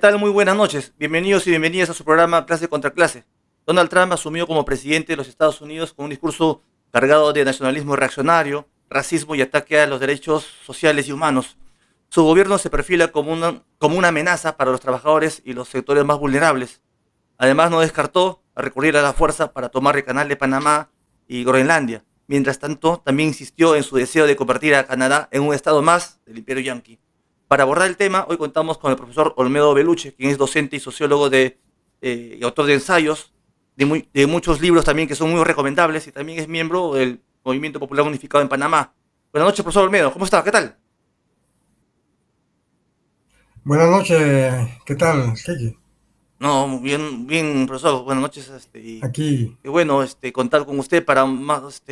tal? Muy buenas noches. Bienvenidos y bienvenidas a su programa Clase contra Clase. Donald Trump asumió como presidente de los Estados Unidos con un discurso cargado de nacionalismo reaccionario, racismo y ataque a los derechos sociales y humanos. Su gobierno se perfila como una amenaza para los trabajadores y los sectores más vulnerables. Además, no descartó recurrir a la fuerza para tomar el canal de Panamá y Groenlandia. Mientras tanto, también insistió en su deseo de convertir a Canadá en un estado más del imperio yanqui. Para abordar el tema, hoy contamos con el profesor Olmedo Beluche, quien es docente y sociólogo y autor de ensayos, de muchos libros también que son muy recomendables y también es miembro del Movimiento Popular Unificado en Panamá. Buenas noches, profesor Olmedo. ¿Cómo está? ¿Qué tal? Buenas noches, ¿qué tal, Kiki? No, muy bien, bien, profesor. Buenas noches. Y Aquí, qué bueno contar con usted para más,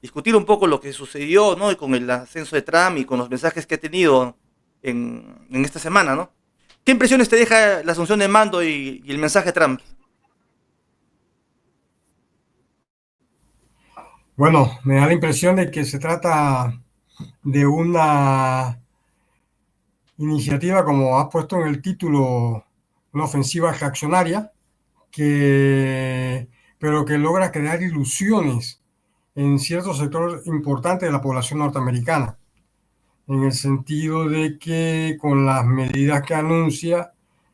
discutir un poco lo que sucedió, ¿no? Y con el ascenso de Trump y con los mensajes que ha tenido en esta semana, ¿no? ¿Qué impresiones te deja la asunción de mando y el mensaje de Trump? bueno, me da la impresión de que se trata de una iniciativa, como has puesto en el título, una ofensiva reaccionaria, que, pero que logra crear ilusiones en ciertos sectores importantes de la población norteamericana, en el sentido de que con las medidas que anuncia,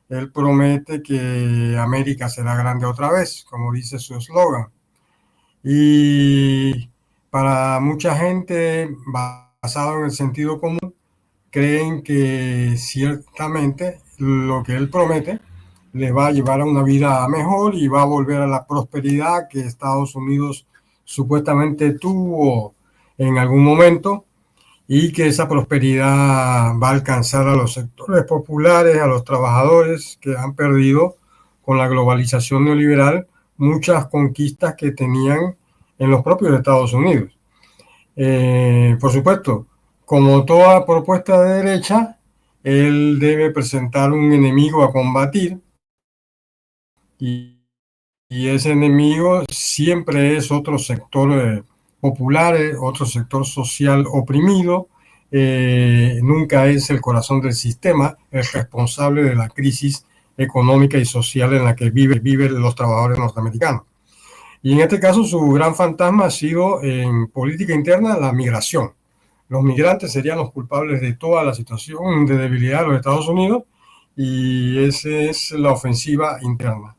él promete que América será grande otra vez, como dice su eslogan. Y para mucha gente, basado en el sentido común, creen que ciertamente lo que él promete les va a llevar a una vida mejor y va a volver a la prosperidad que Estados Unidos supuestamente tuvo en algún momento, y que esa prosperidad va a alcanzar a los sectores populares, a los trabajadores que han perdido con la globalización neoliberal muchas conquistas que tenían en los propios Estados Unidos. Por supuesto, como toda propuesta de derecha, él debe presentar un enemigo a combatir, y, y ese enemigo siempre es otro sector popular, otro sector social oprimido. Nunca es el corazón del sistema el responsable de la crisis económica y social en la que viven los trabajadores norteamericanos. Y en este caso su gran fantasma ha sido en política interna la migración. Los migrantes serían los culpables de toda la situación de debilidad de los Estados Unidos, y esa es la ofensiva interna.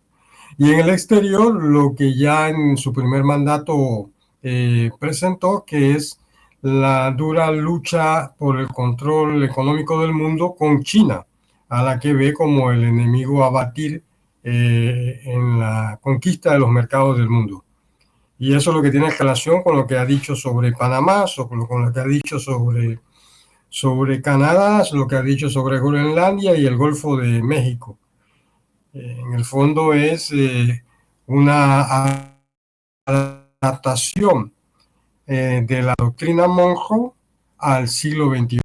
Y en el exterior, lo que ya en su primer mandato presentó, que es la dura lucha por el control económico del mundo con China, a la que ve como el enemigo a batir en la conquista de los mercados del mundo. Y eso es lo que tiene relación con lo que ha dicho sobre Panamá, con lo que ha dicho sobre Canadá, lo que ha dicho sobre Groenlandia y el Golfo de México. En el fondo es una adaptación de la doctrina Monroe al siglo XXI.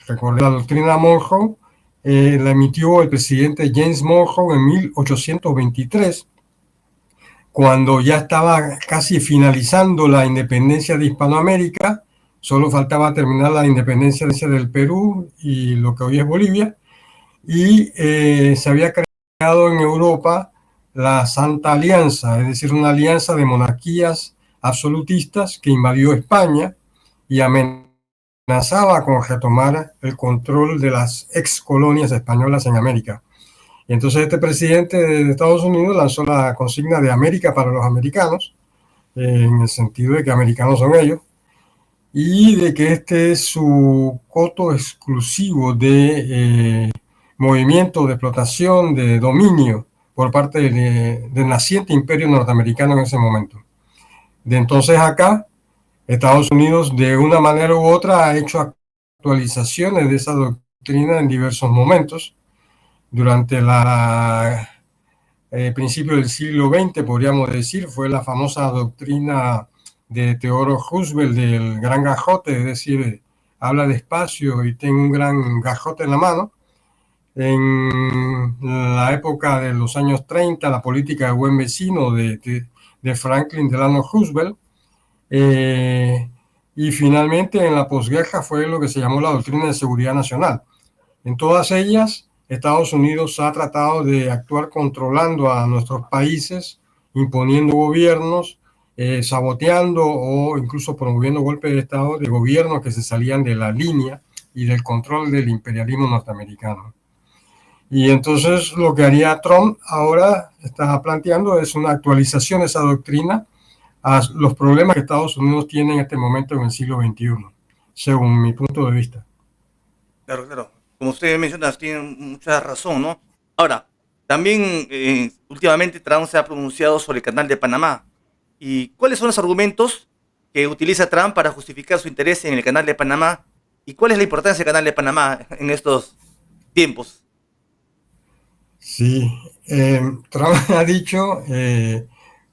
Recordé, la doctrina Monroe la emitió el presidente James Monroe en 1823, cuando ya estaba casi finalizando la independencia de Hispanoamérica. Solo faltaba terminar la independencia del Perú y lo que hoy es Bolivia, y se había creado en Europa la Santa Alianza, es decir, una alianza de monarquías absolutistas que invadió España y amenazaba con retomar el control de las ex colonias españolas en América. Y entonces este presidente de Estados Unidos lanzó la consigna de América para los americanos, en el sentido de que americanos son ellos, y de que este es su coto exclusivo de movimiento, de explotación, de dominio por parte del naciente imperio norteamericano en ese momento. De entonces acá, Estados Unidos de una manera u otra ha hecho actualizaciones de esa doctrina en diversos momentos. Durante la principio del siglo XX, podríamos decir, fue la famosa doctrina de Theodore Roosevelt del gran gajote, es decir, habla despacio y ten un gran gajote en la mano. En la época de los años 30, la política de buen vecino de Franklin Delano Roosevelt. Y finalmente en la posguerra fue lo que se llamó la doctrina de seguridad nacional. En todas ellas, Estados Unidos ha tratado de actuar controlando a nuestros países, imponiendo gobiernos, saboteando o incluso promoviendo golpes de Estado de gobiernos que se salían de la línea y del control del imperialismo norteamericano. Y entonces lo que haría Trump ahora está planteando es una actualización de esa doctrina a los problemas que Estados Unidos tiene en este momento en el siglo XXI, según mi punto de vista. Claro, claro. Como usted menciona, tiene mucha razón, ¿no? Ahora, también últimamente Trump se ha pronunciado sobre el canal de Panamá. ¿Y cuáles son los argumentos que utiliza Trump para justificar su interés en el canal de Panamá? ¿Y cuál es la importancia del canal de Panamá en estos tiempos? Sí, Trump ha dicho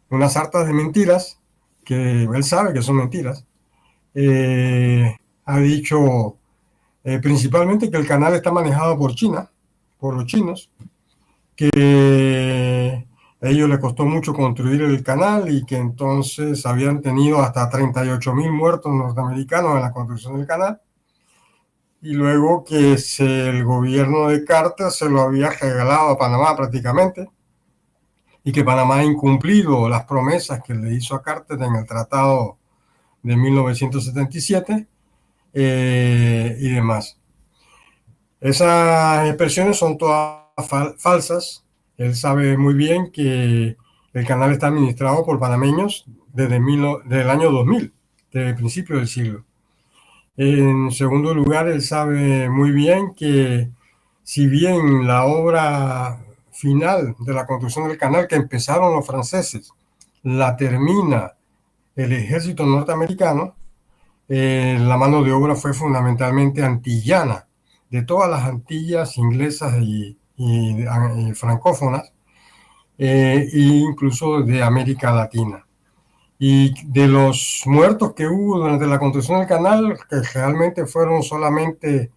unas sartas de mentiras que él sabe que son mentiras. Ha dicho principalmente que el canal está manejado por China, por los chinos, que a ellos les costó mucho construir el canal y que entonces habían tenido hasta 38.000 muertos norteamericanos en la construcción del canal. Y luego que el gobierno de Carter se lo había regalado a Panamá prácticamente, y que Panamá ha incumplido las promesas que le hizo a Carter en el Tratado de 1977 y demás. Esas expresiones son todas falsas. Él sabe muy bien que el canal está administrado por panameños desde el año 2000, desde el principio del siglo. En segundo lugar, él sabe muy bien que si bien la obra final de la construcción del canal que empezaron los franceses la termina el ejército norteamericano, la mano de obra fue fundamentalmente antillana, de todas las Antillas inglesas y francófonas, e incluso de América Latina. Y de los muertos que hubo durante la construcción del canal, que realmente fueron solamente,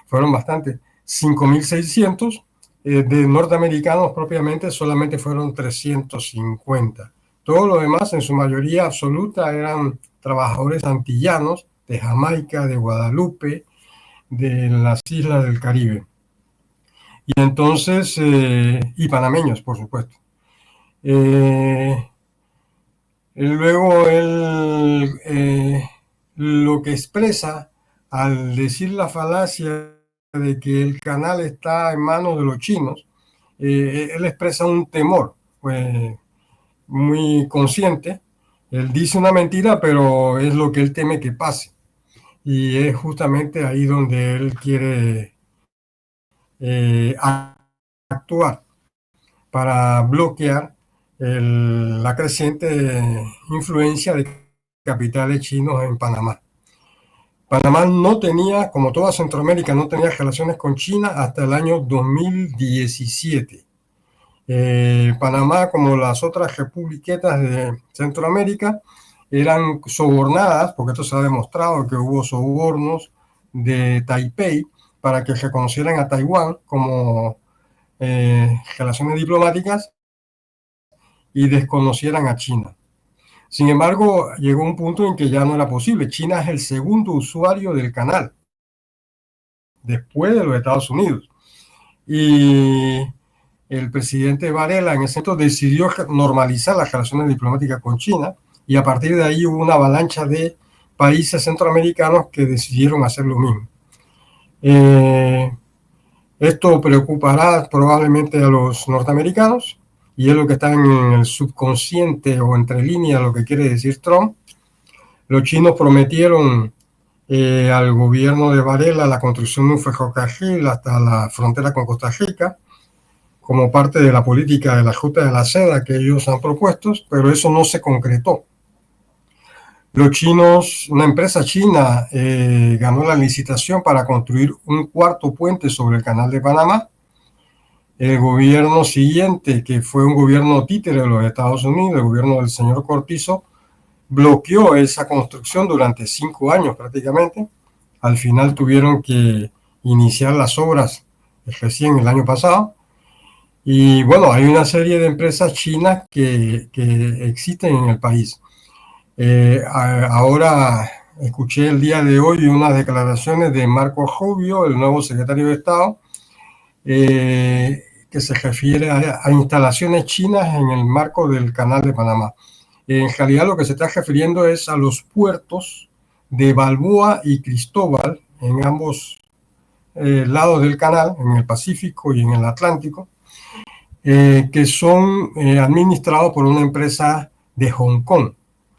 fueron bastante, 5.600, de norteamericanos propiamente solamente fueron 350. Todo lo demás, en su mayoría absoluta, eran trabajadores antillanos de Jamaica, de Guadalupe, de las islas del Caribe. Y entonces, y panameños, por supuesto. Luego lo que expresa al decir la falacia de que el canal está en manos de los chinos, él expresa un temor muy consciente. Él dice una mentira, pero es lo que él teme que pase. Y es justamente ahí donde él quiere actuar para bloquear la creciente influencia de capitales chinos en Panamá. Panamá no tenía, como toda Centroamérica, no tenía relaciones con China hasta el año 2017. Panamá, como las otras republiquetas de Centroamérica, eran sobornadas, porque esto se ha demostrado que hubo sobornos de Taipei para que reconocieran a Taiwán como relaciones diplomáticas y desconocieran a China. Sin embargo, llegó un punto en que ya no era posible. China es el segundo usuario del canal, después de los Estados Unidos. Y el presidente Varela en ese momento decidió normalizar las relaciones diplomáticas con China, y a partir de ahí hubo una avalancha de países centroamericanos que decidieron hacer lo mismo. Esto preocupará probablemente a los norteamericanos, y es lo que está en el subconsciente o entre líneas lo que quiere decir Trump. Los chinos prometieron al gobierno de Varela la construcción de un ferrocarril hasta la frontera con Costa Rica, como parte de la política de la Ruta de la Seda que ellos han propuesto, pero eso no se concretó. Los chinos, una empresa china ganó la licitación para construir un cuarto puente sobre el canal de Panamá. El gobierno siguiente, que fue un gobierno títere de los Estados Unidos, el gobierno del señor Cortizo, bloqueó esa construcción durante 5 años prácticamente. Al final tuvieron que iniciar las obras recién el año pasado. Y bueno, hay una serie de empresas chinas que existen en el país. Ahora escuché el día de hoy unas declaraciones de Marco Rubio, el nuevo secretario de Estado, que se refiere a instalaciones chinas en el marco del Canal de Panamá. En realidad lo que se está refiriendo es a los puertos de Balboa y Cristóbal, en ambos lados del canal, en el Pacífico y en el Atlántico, que son administrados por una empresa de Hong Kong,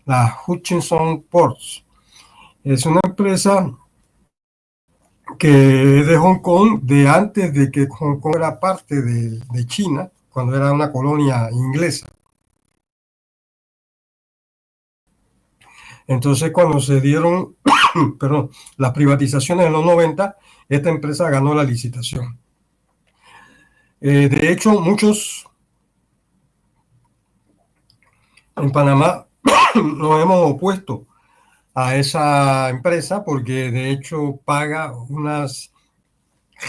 la Hutchinson Ports. Es una empresa que es de Hong Kong de antes de que Hong Kong era parte de China, cuando era una colonia inglesa. Entonces, cuando se dieron perdón, las privatizaciones en los 90, esta empresa ganó la licitación. De hecho, muchos en Panamá nos hemos opuesto a esa empresa porque de hecho paga unas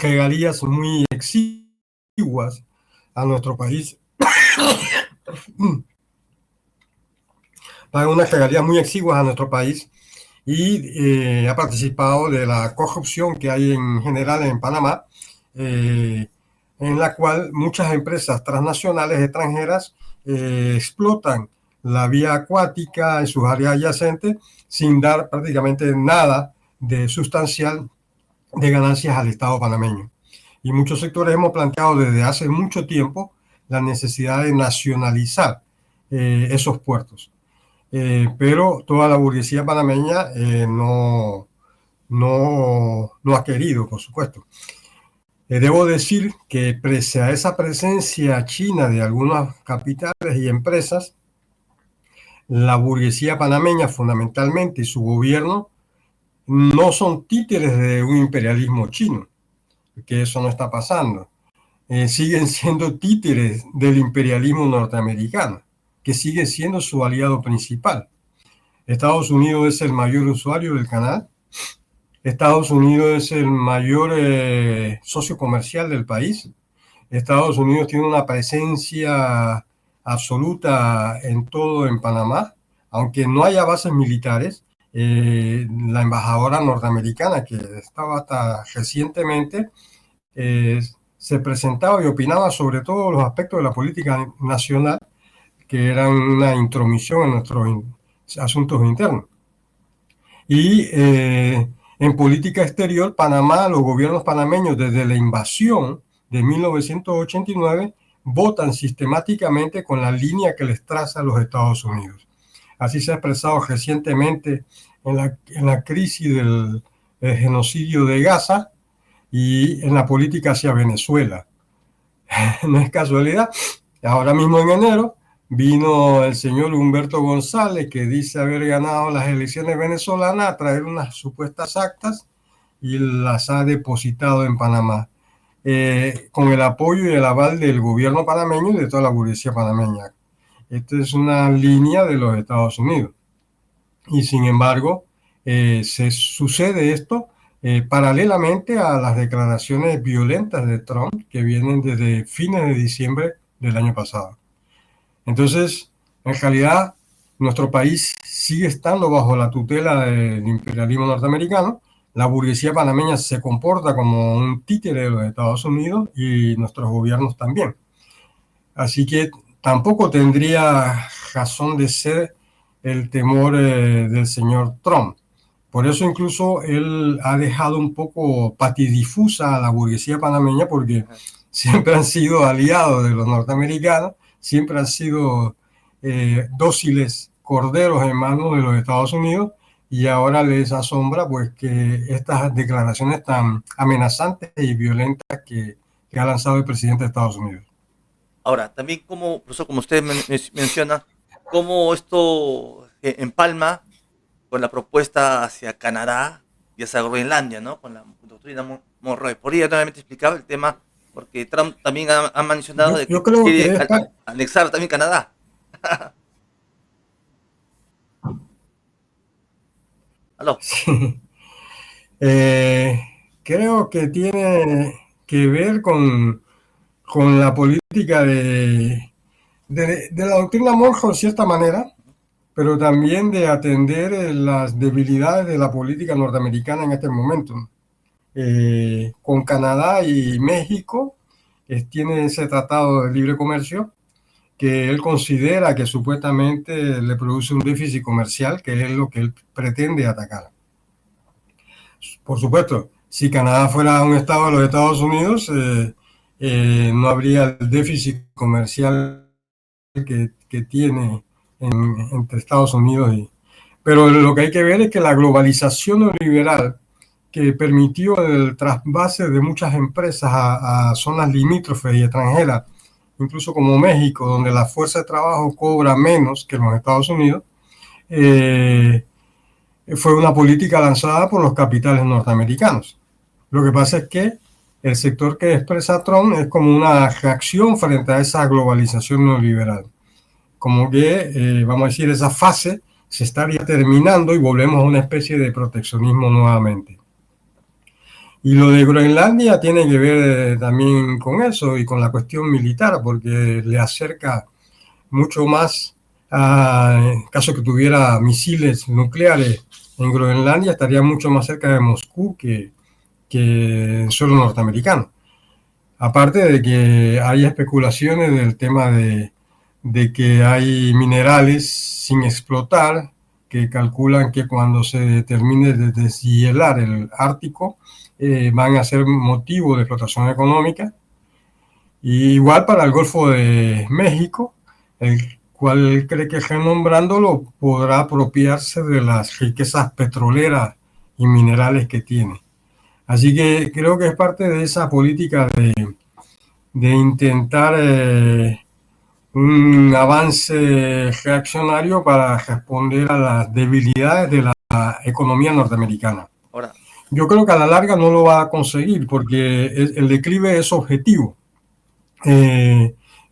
regalías muy exiguas a nuestro país. Paga unas regalías muy exiguas a nuestro país y ha participado de la corrupción que hay en general en Panamá, en la cual muchas empresas transnacionales extranjeras explotan la vía acuática en sus áreas adyacentes sin dar prácticamente nada de sustancial de ganancias al Estado panameño. Y muchos sectores hemos planteado desde hace mucho tiempo la necesidad de nacionalizar esos puertos. Pero toda la burguesía panameña no ha querido, por supuesto. Debo decir que pese a esa presencia china de algunas capitales y empresas, la burguesía panameña fundamentalmente y su gobierno no son títeres de un imperialismo chino, que eso no está pasando. Siguen siendo títeres del imperialismo norteamericano, que sigue siendo su aliado principal. Estados Unidos es el mayor usuario del canal. Estados Unidos es el mayor socio comercial del país. Estados Unidos tiene una presencia absoluta en todo en Panamá, aunque no haya bases militares. La embajadora norteamericana, que estaba hasta recientemente, se presentaba y opinaba sobre todos los aspectos de la política nacional, que eran una intromisión en nuestros asuntos internos. Y en política exterior, Panamá, los gobiernos panameños desde la invasión de 1989 votan sistemáticamente con la línea que les traza los Estados Unidos. Así se ha expresado recientemente en la crisis del genocidio de Gaza y en la política hacia Venezuela. No es casualidad. Ahora mismo en enero vino el señor Humberto González, que dice haber ganado las elecciones venezolanas, a traer unas supuestas actas y las ha depositado en Panamá, con el apoyo y el aval del gobierno panameño y de toda la burguesía panameña. Esta es una línea de los Estados Unidos. Y sin embargo, se sucede esto paralelamente a las declaraciones violentas de Trump que vienen desde fines de diciembre del año pasado. Entonces, en realidad, nuestro país sigue estando bajo la tutela del imperialismo norteamericano. La burguesía panameña se comporta como un títere de los Estados Unidos y nuestros gobiernos también. Así que tampoco tendría razón de ser el temor del señor Trump. Por eso incluso él ha dejado un poco patidifusa a la burguesía panameña, porque siempre han sido aliados de los norteamericanos, siempre han sido dóciles corderos en manos de los Estados Unidos, y ahora les asombra pues que estas declaraciones tan amenazantes y violentas que ha lanzado el presidente de Estados Unidos. Ahora, también como, profesor, como usted menciona, cómo esto empalma con la propuesta hacia Canadá y hacia Groenlandia, ¿no? Con la doctrina Monroe. ¿Podría nuevamente explicar el tema? Porque Trump también ha mencionado de que creo quiere que anexar también Canadá. ¿Aló? sí. Creo que tiene que ver con la política de la doctrina Monroe, en cierta manera, pero también de atender las debilidades de la política norteamericana en este momento. Con Canadá y México tiene ese tratado de libre comercio que él considera que supuestamente le produce un déficit comercial, que es lo que él pretende atacar. Por supuesto, si Canadá fuera un estado de los Estados Unidos, no habría el déficit comercial que tiene entre Estados Unidos y... Pero lo que hay que ver es que la globalización neoliberal que permitió el trasvase de muchas empresas a zonas limítrofes y extranjeras, incluso como México, donde la fuerza de trabajo cobra menos que en los Estados Unidos, fue una política lanzada por los capitales norteamericanos. Lo que pasa es que el sector que expresa Trump es como una reacción frente a esa globalización neoliberal. Como que, vamos a decir, esa fase se estaría terminando y volvemos a una especie de proteccionismo nuevamente. Y lo de Groenlandia tiene que ver también con eso y con la cuestión militar, porque le acerca mucho más en caso que tuviera misiles nucleares en Groenlandia, estaría mucho más cerca de Moscú que en suelo norteamericano. Aparte de que hay especulaciones del tema de que hay minerales sin explotar, que calculan que cuando se termine de deshielar el Ártico, van a ser motivo de explotación económica. Y igual para el Golfo de México, el cual cree que renombrándolo podrá apropiarse de las riquezas petroleras y minerales que tiene. Así que creo que es parte de esa política de intentar un avance reaccionario para responder a las debilidades de la economía norteamericana. Ahora, Yo creo que a la larga no lo va a conseguir porque el declive es objetivo.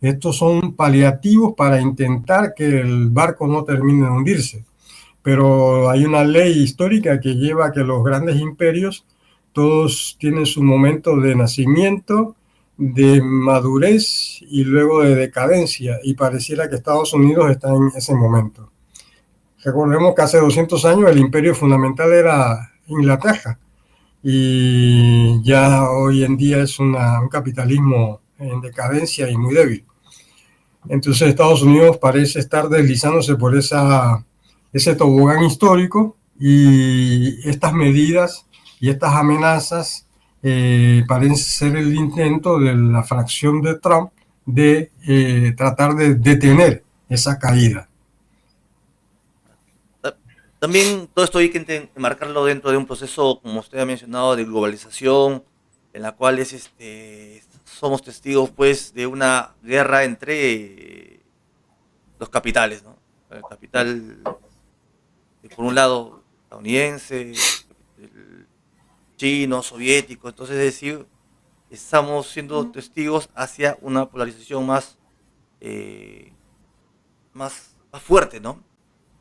Estos son paliativos para intentar que el barco no termine de hundirse. Pero hay una ley histórica que lleva a que los grandes imperios todos tienen su momento de nacimiento, de madurez y luego de decadencia. Y pareciera que Estados Unidos está en ese momento. Recordemos que hace 200 años el imperio fundamental era Inglaterra y ya hoy en día es un capitalismo en decadencia y muy débil. Entonces Estados Unidos parece estar deslizándose por ese tobogán histórico y estas medidas y estas amenazas parecen ser el intento de la fracción de Trump de tratar de detener esa caída. también todo esto hay que enmarcarlo dentro de un proceso, como usted ha mencionado, de globalización, en la cual somos testigos pues de una guerra entre los capitales, ¿no? El capital, por un lado, estadounidense, el chino, soviético, entonces es decir, estamos siendo testigos hacia una polarización eh, más fuerte, ¿no?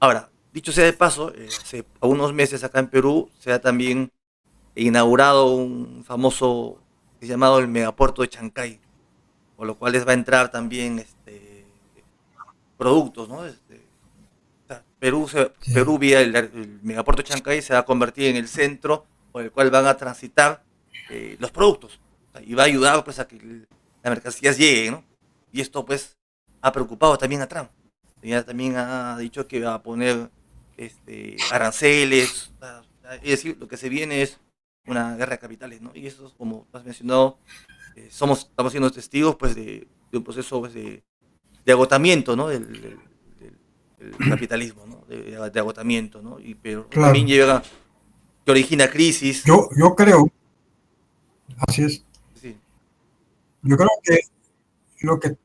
Ahora, dicho sea de paso, hace unos meses acá en Perú se ha también inaugurado un famoso llamado el megapuerto de Chancay, por lo cual les va a entrar también productos, ¿no? O sea, Sí. Perú vía el megapuerto de Chancay se va a convertir en el centro por el cual van a transitar los productos. O sea, y va a ayudar pues a que las mercancías lleguen, ¿no? Y esto pues ha preocupado también a Trump. Ya también ha dicho que va a poner aranceles, es decir, lo que se viene es una guerra de capitales, ¿no? Y eso, como has mencionado, estamos siendo testigos pues de un proceso pues, de agotamiento, ¿no? Del capitalismo, ¿no? De agotamiento, ¿no? Y pero también Claro, que origina crisis. yo creo, así es, Sí, yo creo que lo que,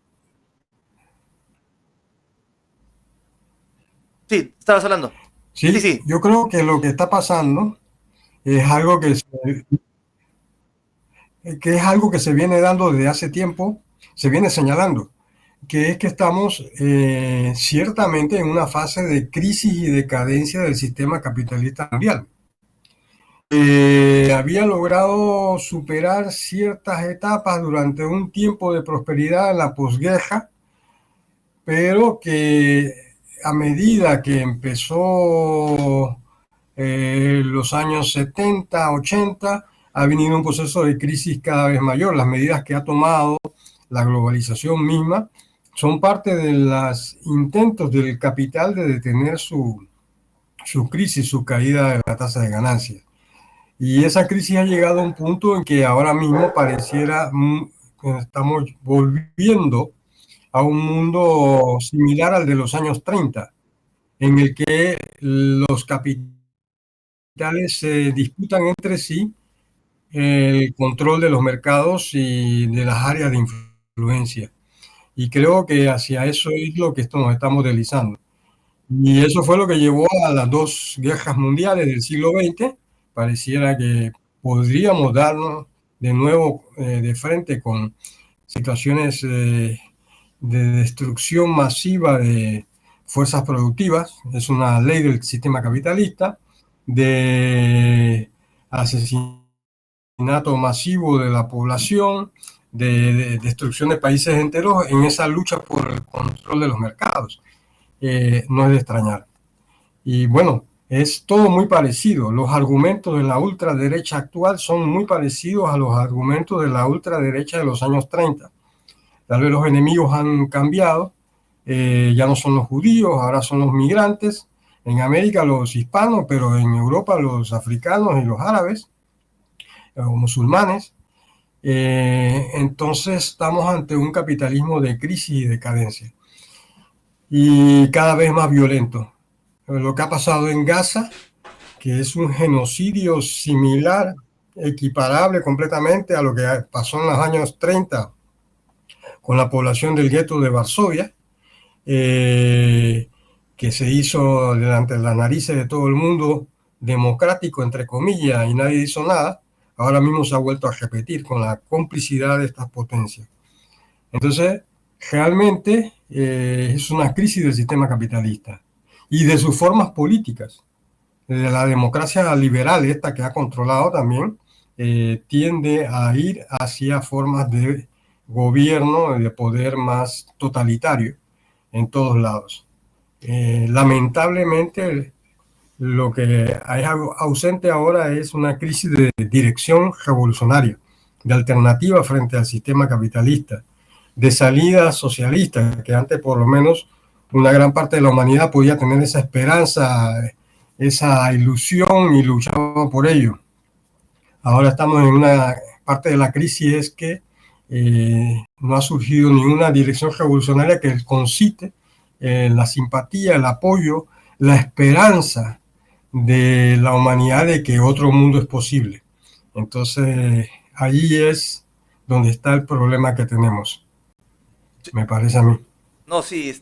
sí, estabas hablando. Sí, sí, sí. yo creo que lo que está pasando es algo que es algo que se viene dando desde hace tiempo, se viene señalando, que es que estamos ciertamente en una fase de crisis y decadencia del sistema capitalista mundial. Había logrado superar ciertas etapas durante un tiempo de prosperidad en la posguerra, pero que a medida que empezó los años 70, 80, ha venido un proceso de crisis cada vez mayor. Las medidas que ha tomado la globalización misma son parte de los intentos del capital de detener su crisis, su caída de la tasa de ganancias. Y esa crisis ha llegado a un punto en que ahora mismo pareciera que estamos volviendo a un mundo similar al de los años 30, en el que los capitales se disputan entre sí el control de los mercados y de las áreas de influencia. Y creo que hacia eso es lo que nos estamos deslizando. Y eso fue lo que llevó a las dos guerras mundiales del siglo XX. Pareciera que podríamos darnos de nuevo de frente con situaciones de destrucción masiva de fuerzas productivas. Es una ley del sistema capitalista, de asesinato masivo de la población, de destrucción de países enteros en esa lucha por el control de los mercados. No es de extrañar. Y bueno, es todo muy parecido. Los argumentos de la ultraderecha actual son muy parecidos a los argumentos de la ultraderecha de los años 30. Tal vez los enemigos han cambiado, ya no son los judíos, ahora son los migrantes. En América los hispanos, pero en Europa los africanos y los árabes o musulmanes. Entonces estamos ante un capitalismo de crisis y decadencia y cada vez más violento. Lo que ha pasado en Gaza, que es un genocidio similar, equiparable completamente a lo que pasó en los años 30 con la población del gueto de Varsovia, que se hizo delante de las narices de todo el mundo, democrático, entre comillas, y nadie hizo nada. Ahora mismo se ha vuelto a repetir con la complicidad de estas potencias. Entonces, realmente es una crisis del sistema capitalista y de sus formas políticas. De la democracia liberal, esta que ha controlado también, tiende a ir hacia formas de gobierno, de poder más totalitario en todos lados. Lamentablemente, lo que hay ausente ahora es una crisis de dirección revolucionaria, de alternativa frente al sistema capitalista, de salida socialista, que antes por lo menos una gran parte de la humanidad podía tener esa esperanza, esa ilusión y luchaba por ello. Ahora estamos en una parte de la crisis es que no ha surgido ninguna dirección revolucionaria que concite la simpatía, el apoyo, la esperanza de la humanidad de que otro mundo es posible. Entonces, ahí es donde está el problema que tenemos, me parece a mí. No, sí,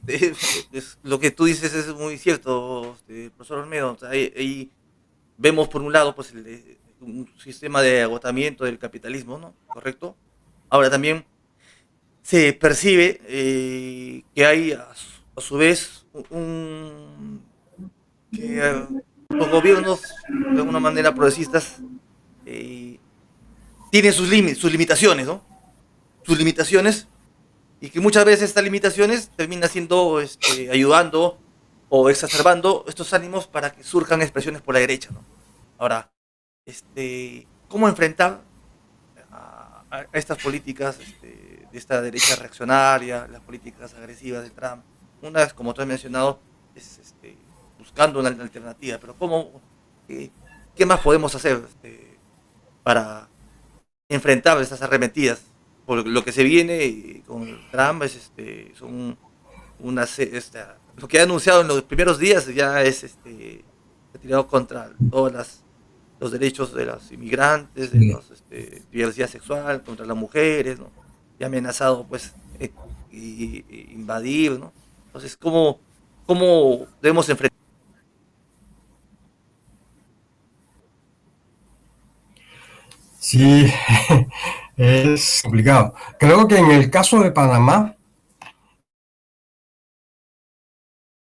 lo que tú dices es muy cierto, profesor Olmedo. O sea, ahí vemos por un lado pues un sistema de agotamiento del capitalismo, ¿no? ¿Correcto? Ahora también se percibe que hay a su vez que los gobiernos de alguna manera progresistas tienen sus límites, sus limitaciones, ¿no? Sus limitaciones, y que muchas veces estas limitaciones terminan siendo ayudando o exacerbando estos ánimos para que surjan expresiones por la derecha, ¿no? Ahora, ¿cómo enfrentar a estas políticas de esta derecha reaccionaria, las políticas agresivas de Trump? Una, como tú has mencionado, es buscando una alternativa, pero ¿qué más podemos hacer para enfrentar estas arremetidas? Por lo que se viene con Trump son lo que ha anunciado en los primeros días ya es retirado contra todos los derechos de los inmigrantes, de la diversidad sexual, contra las mujeres, ¿no? Y ha amenazado pues invadir, ¿no? Entonces, ¿cómo debemos enfrentar? Sí, es complicado. Creo que en el caso de Panamá,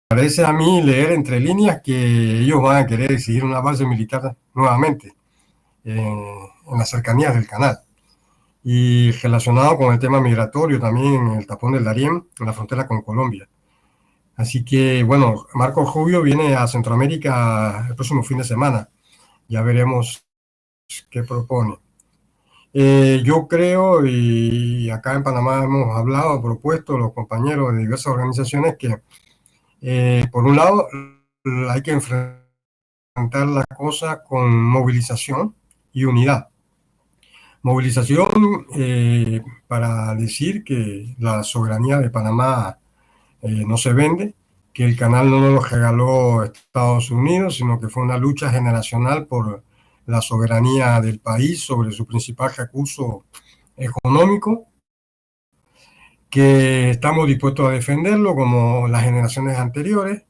parece a mí leer entre líneas que ellos van a querer exigir una base militar nuevamente en las cercanías del canal. Y relacionado con el tema migratorio también en el tapón del Darién, en la frontera con Colombia. Así que, bueno, Marco Rubio viene a Centroamérica el próximo fin de semana. Ya veremos qué propone. Yo creo, y acá en Panamá hemos hablado, propuesto los compañeros de diversas organizaciones que, por un lado, hay que enfrentar la cosa con movilización y unidad. Movilización para decir que la soberanía de Panamá no se vende, que el canal no nos lo regaló Estados Unidos, sino que fue una lucha generacional por la soberanía del país sobre su principal recurso económico, que estamos dispuestos a defenderlo como las generaciones anteriores,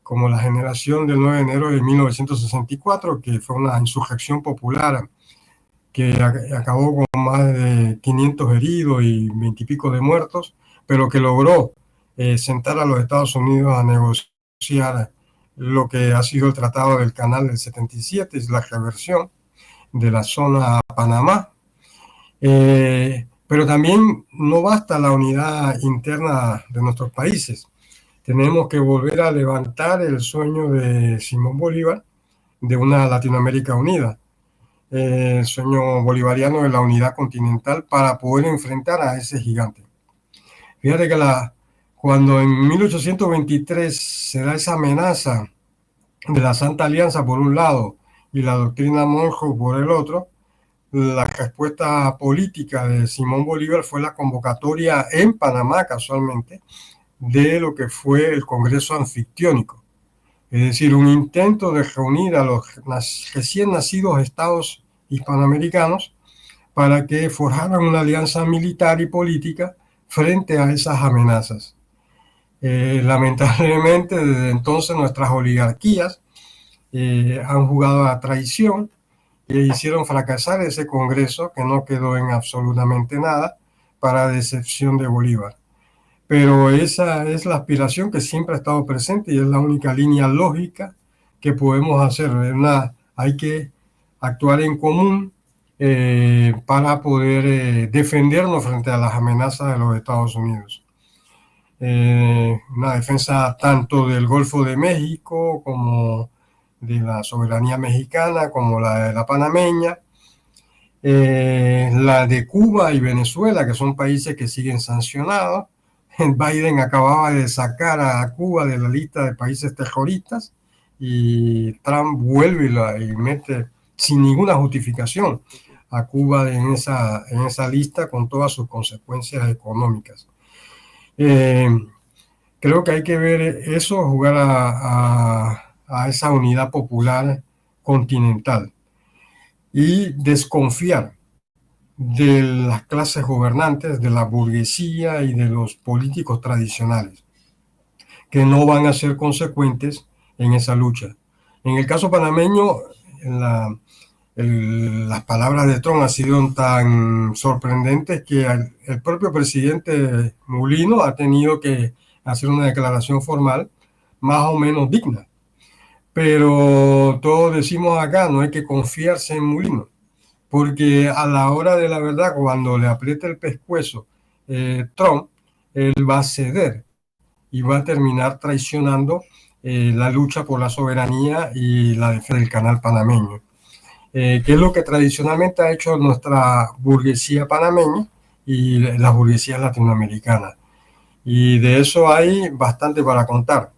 como la generación del 9 de enero de 1964, que fue una insurrección popular que acabó con más de 500 heridos y 20 y pico de muertos, pero que logró sentar a los Estados Unidos a negociar lo que ha sido el Tratado del Canal del 77, es la reversión de la zona Panamá. Pero también no basta la unidad interna de nuestros países. Tenemos que volver a levantar el sueño de Simón Bolívar de una Latinoamérica unida, el sueño bolivariano de la unidad continental para poder enfrentar a ese gigante. Fíjate que cuando en 1823 se da esa amenaza de la Santa Alianza por un lado y la doctrina Monroe por el otro, la respuesta política de Simón Bolívar fue la convocatoria en Panamá, casualmente, de lo que fue el Congreso Anfictiónico. Es decir, un intento de reunir a los recién nacidos estados hispanoamericanos para que forjaran una alianza militar y política frente a esas amenazas. Lamentablemente, desde entonces nuestras oligarquías han jugado a traición e hicieron fracasar ese Congreso que no quedó en absolutamente nada para decepción de Bolívar. Pero esa es la aspiración que siempre ha estado presente y es la única línea lógica que podemos hacer. Hay que actuar en común para poder defendernos frente a las amenazas de los Estados Unidos. Una defensa tanto del Golfo de México como de la soberanía mexicana, como la de la panameña, la de Cuba y Venezuela, que son países que siguen sancionados. Biden acababa de sacar a Cuba de la lista de países terroristas y Trump vuelve y mete sin ninguna justificación a Cuba en esa lista con todas sus consecuencias económicas. Creo que hay que ver eso, jugar a esa unidad popular continental y desconfiar de las clases gobernantes, de la burguesía y de los políticos tradicionales, que no van a ser consecuentes en esa lucha. En el caso panameño, las palabras de Trump han sido tan sorprendentes que el propio presidente Mulino ha tenido que hacer una declaración formal más o menos digna. Pero todos decimos acá, no hay que confiarse en Mulino, porque a la hora de la verdad, cuando le aprieta el pescuezo Trump, él va a ceder y va a terminar traicionando la lucha por la soberanía y la defensa del canal panameño, que es lo que tradicionalmente ha hecho nuestra burguesía panameña y las burguesías latinoamericanas. Y de eso hay bastante para contar.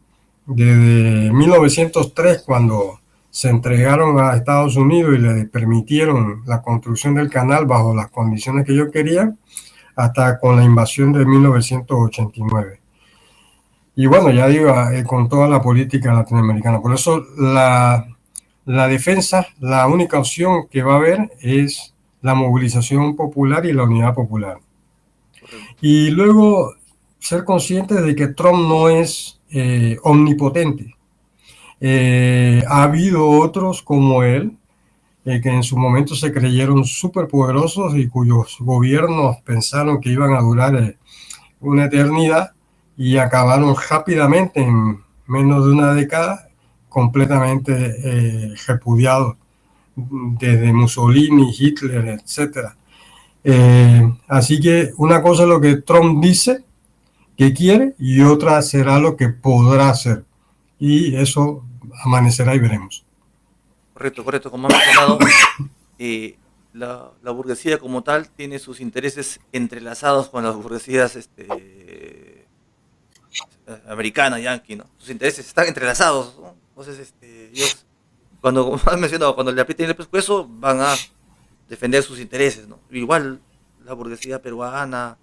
Desde 1903, cuando se entregaron a Estados Unidos y le permitieron la construcción del canal bajo las condiciones que ellos querían, hasta con la invasión de 1989. Y bueno, ya digo, con toda la política latinoamericana. Por eso la defensa, la única opción que va a haber es la movilización popular y la unidad popular. Y luego ser conscientes de que Trump no es omnipotente. Ha habido otros como él, que en su momento se creyeron superpoderosos y cuyos gobiernos pensaron que iban a durar una eternidad y acabaron rápidamente, en menos de una década, completamente repudiados, desde Mussolini, Hitler, etc. Así que una cosa es lo que Trump dice que quiere y otra será lo que podrá hacer. Y eso amanecerá y veremos. Correcto, correcto. Como ha mencionado, la burguesía como tal tiene sus intereses entrelazados con las burguesías americana, yanqui, ¿no? Sus intereses están entrelazados, ¿no? Entonces, ellos, cuando, como has mencionado, cuando le aprieten el pescuezo, van a defender sus intereses, ¿no? Igual la burguesía peruana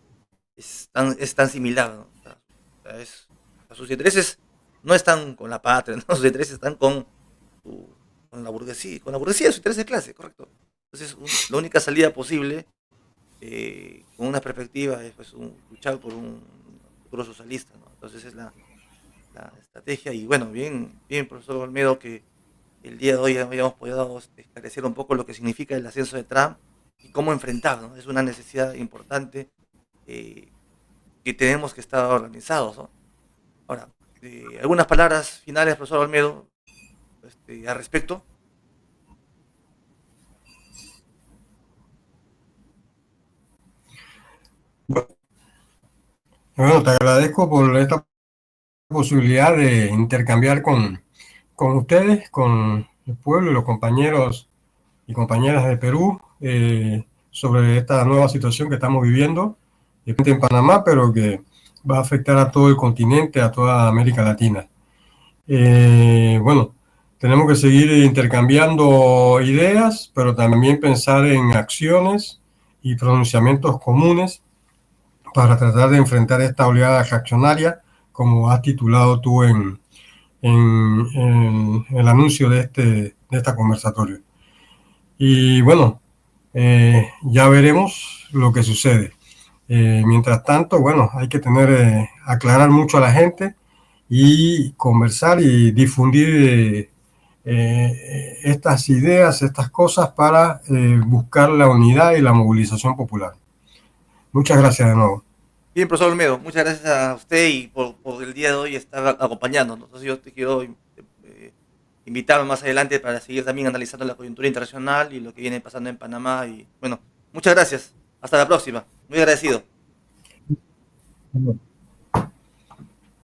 es tan similar, ¿no? Sus intereses no están con la patria, ¿no? Sus intereses están con la burguesía, sus intereses de clase, correcto. Entonces, la única salida posible, con una perspectiva, es pues, luchar por un futuro socialista, ¿no? Entonces es la estrategia. Y bueno, bien, bien, profesor Olmedo, que el día de hoy habíamos podido esclarecer un poco lo que significa el ascenso de Trump y cómo enfrentarlo, ¿no? Es una necesidad importante, eh, que tenemos que estar organizados, ¿no? Ahora, algunas palabras finales, profesor Olmedo, al respecto. Bueno, te agradezco por esta posibilidad de intercambiar con ustedes, con el pueblo y los compañeros y compañeras de Perú, sobre esta nueva situación que estamos viviendo en Panamá, pero que va a afectar a todo el continente, a toda América Latina. Bueno, tenemos que seguir intercambiando ideas, pero también pensar en acciones y pronunciamientos comunes para tratar de enfrentar esta oleada reaccionaria, como has titulado tú en el anuncio de esta conversatorio. Y bueno, ya veremos lo que sucede. Mientras tanto, bueno, hay que aclarar mucho a la gente y conversar y difundir estas ideas, estas cosas para buscar la unidad y la movilización popular. Muchas gracias de nuevo. Bien, profesor Olmedo, muchas gracias a usted y por el día de hoy estar acompañándonos. Entonces yo te quiero invitar más adelante para seguir también analizando la coyuntura internacional y lo que viene pasando en Panamá. Y bueno, muchas gracias. Hasta la próxima. Muy agradecido.